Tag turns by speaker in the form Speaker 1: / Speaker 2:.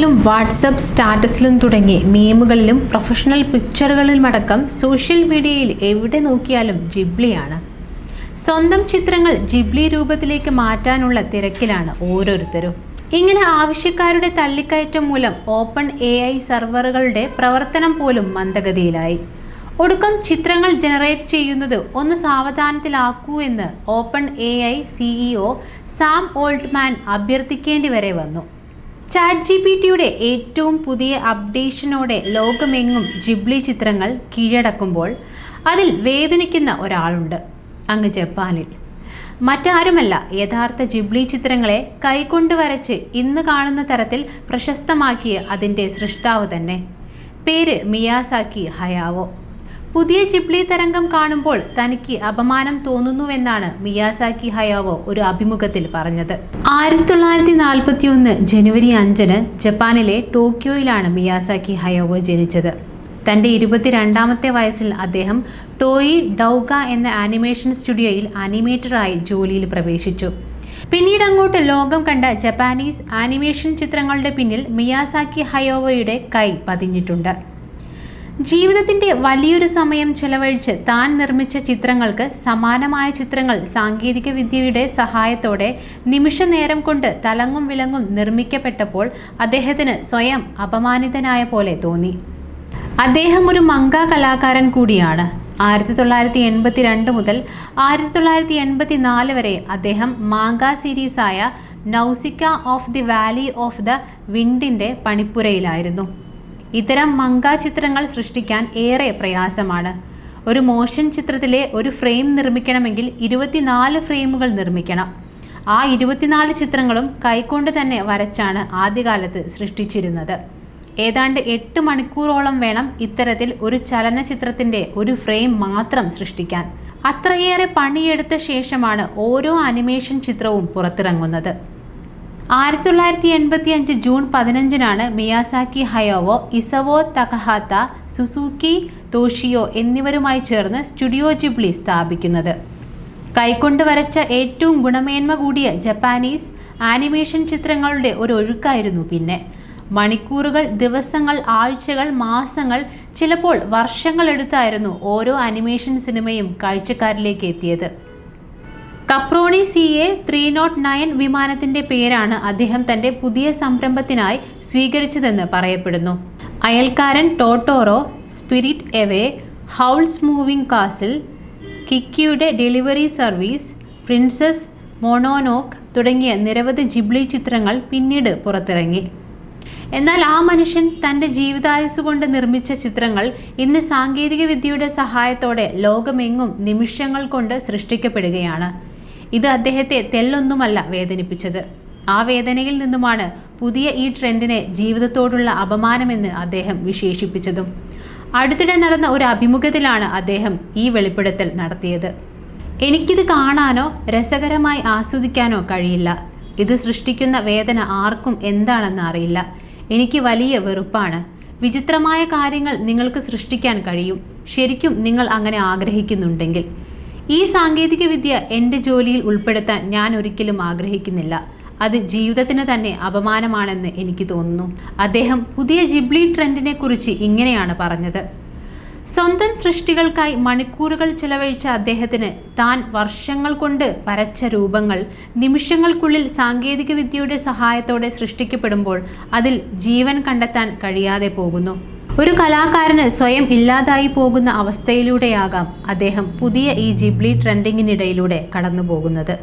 Speaker 1: ഫേസ്ബുക്കിലും വാട്സപ്പ് സ്റ്റാറ്റസിലും തുടങ്ങി മീമുകളിലും professional പിക്ചറുകളിലുമടക്കം social മീഡിയയിൽ എവിടെ നോക്കിയാലും ജിബ്ലിയാണ്. സ്വന്തം ചിത്രങ്ങൾ ജിബ്ലി രൂപത്തിലേക്ക് മാറ്റാനുള്ള തിരക്കിലാണ് ഓരോരുത്തരും. ഇങ്ങനെ ആവശ്യക്കാരുടെ തള്ളിക്കയറ്റം മൂലം ഓപ്പൺ AI സെർവറുകളുടെ പ്രവർത്തനം പോലും മന്ദഗതിയിലായി. ഒടുക്കം ചിത്രങ്ങൾ ജനറേറ്റ് ചെയ്യുന്നത് ഒന്ന് സാവധാനത്തിലാക്കൂ എന്ന് open AI CEO Sam Altman അഭ്യർത്ഥിക്കേണ്ടി വരെ വന്നു. ChatGPTയുടെ ഏറ്റവും പുതിയ അപ്ഡേഷനോടെ ലോകമെങ്ങും ജിബ്ലി ചിത്രങ്ങൾ കീഴടക്കുമ്പോൾ അതിൽ വേദനിക്കുന്ന ഒരാളുണ്ട്, അങ്ങ് ജപ്പാനിൽ. മറ്റാരുമല്ല, യഥാർത്ഥ ജിബ്ലി ചിത്രങ്ങളെ കൈകൊണ്ട് വരച്ച് ഇന്ന് കാണുന്ന തരത്തിൽ പ്രശസ്തമാക്കിയ അതിൻ്റെ സൃഷ്ടാവ് തന്നെ. പേര് മിയാസാക്കി ഹയാവോ. പുതിയ ജിബ്ലി തരംഗം കാണുമ്പോൾ തനിക്ക് അപമാനം തോന്നുന്നുവെന്നാണ് മിയാസാക്കി ഹയാവോ ഒരു അഭിമുഖത്തിൽ പറഞ്ഞത്. 1941 ജനുവരി 5 ജപ്പാനിലെ ടോക്കിയോയിലാണ് മിയാസാക്കി ഹയാവോ ജനിച്ചത്. തൻ്റെ 22ാമത്തെ വയസ്സിൽ അദ്ദേഹം ടോയി ഡൗഗ എന്ന ആനിമേഷൻ സ്റ്റുഡിയോയിൽ ആനിമേറ്ററായി ജോലിയിൽ പ്രവേശിച്ചു. പിന്നീട് അങ്ങോട്ട് ലോകം കണ്ട ജപ്പാനീസ് ആനിമേഷൻ ചിത്രങ്ങളുടെ പിന്നിൽ മിയാസാക്കി ഹയാവോയുടെ കൈ പതിഞ്ഞിട്ടുണ്ട്. ജീവിതത്തിൻ്റെ വലിയൊരു സമയം ചെലവഴിച്ച് താൻ നിർമ്മിച്ച ചിത്രങ്ങൾക്ക് സമാനമായ ചിത്രങ്ങൾ സാങ്കേതിക വിദ്യയുടെ സഹായത്തോടെ നിമിഷ നേരം കൊണ്ട് തലങ്ങും വിലങ്ങും നിർമ്മിക്കപ്പെട്ടപ്പോൾ അദ്ദേഹത്തിന് സ്വയം അപമാനിതനായ പോലെ തോന്നി. അദ്ദേഹം ഒരു മംഗ കലാകാരൻ കൂടിയാണ്. 1982 മുതൽ 1984 വരെ അദ്ദേഹം മാംഗ സീരീസായ Nausicaa of the valley of the വിൻഡിൻ്റെ പണിപ്പുരയിലായിരുന്നു. ഇത്തരം മംഗ ചിത്രങ്ങൾ സൃഷ്ടിക്കാൻ ഏറെ പ്രയാസമാണ്. ഒരു മോഷൻ ചിത്രത്തിലെ ഒരു ഫ്രെയിം നിർമ്മിക്കണമെങ്കിൽ 24 ഫ്രെയിമുകൾ നിർമ്മിക്കണം. ആ 24 ചിത്രങ്ങളും കൈകൊണ്ട് തന്നെ വരച്ചാണ് ആദ്യകാലത്ത് സൃഷ്ടിച്ചിരുന്നത്. ഏതാണ്ട് 8 മണിക്കൂറോളം വേണം ഇത്തരത്തിൽ ഒരു ചലനചിത്രത്തിൻ്റെ ഒരു ഫ്രെയിം മാത്രം സൃഷ്ടിക്കാൻ. അത്രയേറെ പണിയെടുത്ത ശേഷമാണ് ഓരോ ആനിമേഷൻ ചിത്രവും പുറത്തിറങ്ങുന്നത്. 1985 ജൂൺ 15 മിയാസാക്കി ഹയാവോ ഇസവോ തകഹാത്ത, സുസുക്കി തോഷിയോ എന്നിവരുമായി ചേർന്ന് സ്റ്റുഡിയോ ജിബ്ലി സ്ഥാപിക്കുന്നത്. കൈകൊണ്ട് വരച്ച ഏറ്റവും ഗുണമേന്മ കൂടിയ ജപ്പാനീസ് ആനിമേഷൻ ചിത്രങ്ങളുടെ ഒരു ഒഴുക്കായിരുന്നു പിന്നെ. മണിക്കൂറുകൾ, ദിവസങ്ങൾ, ആഴ്ചകൾ, മാസങ്ങൾ, ചിലപ്പോൾ വർഷങ്ങളെടുത്തായിരുന്നു ഓരോ ആനിമേഷൻ സിനിമയും കാഴ്ചക്കാരിലേക്ക് എത്തിയത്. കപ്രോണി CA-309 വിമാനത്തിൻ്റെ പേരാണ് അദ്ദേഹം തൻ്റെ പുതിയ സംരംഭത്തിനായി സ്വീകരിച്ചതെന്ന് പറയപ്പെടുന്നു. അയൽക്കാരൻ Totoro, spirit away, Howl's moving castle, കിക്കിയുടെ ഡെലിവറി സർവീസ്, പ്രിൻസസ് മോണോനോക്ക് തുടങ്ങിയ നിരവധി ജിബ്ലി ചിത്രങ്ങൾ പിന്നീട് പുറത്തിറങ്ങി. എന്നാൽ ആ മനുഷ്യൻ തൻ്റെ ജീവിതായുസ്സുകൊണ്ട് നിർമ്മിച്ച ചിത്രങ്ങൾ ഇന്ന് സാങ്കേതിക വിദ്യയുടെ സഹായത്തോടെ ലോകമെങ്ങും നിമിഷങ്ങൾ കൊണ്ട് സൃഷ്ടിക്കപ്പെടുകയാണ്. ഇത് അദ്ദേഹത്തെ തെല്ലൊന്നുമല്ല വേദനിപ്പിച്ചത്. ആ വേദനയിൽ നിന്നുമാണ് പുതിയ ഈ ട്രെൻഡിനെ ജീവിതത്തോടുള്ള അപമാനമെന്ന് അദ്ദേഹം വിശേഷിപ്പിച്ചതും. അടുത്തിടെ നടന്ന ഒരു അഭിമുഖത്തിലാണ് അദ്ദേഹം ഈ വെളിപ്പെടുത്തൽ നടത്തിയത്. എനിക്കിത് കാണാനോ രസകരമായി ആസ്വദിക്കാനോ കഴിയില്ല. ഇത് സൃഷ്ടിക്കുന്ന വേദന ആർക്കും എന്താണെന്ന് അറിയില്ല. എനിക്ക് വലിയ വെറുപ്പാണ്. വിചിത്രമായ കാര്യങ്ങൾ നിങ്ങൾക്ക് സൃഷ്ടിക്കാൻ കഴിയും, ശരിക്കും നിങ്ങൾ അങ്ങനെ ആഗ്രഹിക്കുന്നുണ്ടെങ്കിൽ. ഈ സാങ്കേതിക വിദ്യ എൻ്റെ ജോലിയിൽ ഉൾപ്പെടുത്താൻ ഞാൻ ഒരിക്കലും ആഗ്രഹിക്കുന്നില്ല. അത് ജീവിതത്തിന് തന്നെ അപമാനമാണെന്ന് എനിക്ക് തോന്നുന്നു. അദ്ദേഹം പുതിയ ജിബ്ലി ട്രെൻഡിനെ കുറിച്ച് ഇങ്ങനെയാണ് പറഞ്ഞത്. സ്വന്തം സൃഷ്ടികൾക്കായി മണിക്കൂറുകൾ ചെലവഴിച്ച അദ്ദേഹത്തിന് താൻ വർഷങ്ങൾ കൊണ്ട് വരച്ച രൂപങ്ങൾ നിമിഷങ്ങൾക്കുള്ളിൽ സാങ്കേതിക വിദ്യയുടെ സഹായത്തോടെ സൃഷ്ടിക്കപ്പെടുമ്പോൾ അതിൽ ജീവൻ കണ്ടെത്താൻ കഴിയാതെ പോകുന്നു. ഒരു കലാകാരന് സ്വയം ഇല്ലാതായി പോകുന്ന അവസ്ഥയിലൂടെയാകാം അദ്ദേഹം പുതിയ ഈ ജിബ്ലി ട്രെൻഡിങ്ങിനിടയിലൂടെ കടന്നു പോകുന്നത്.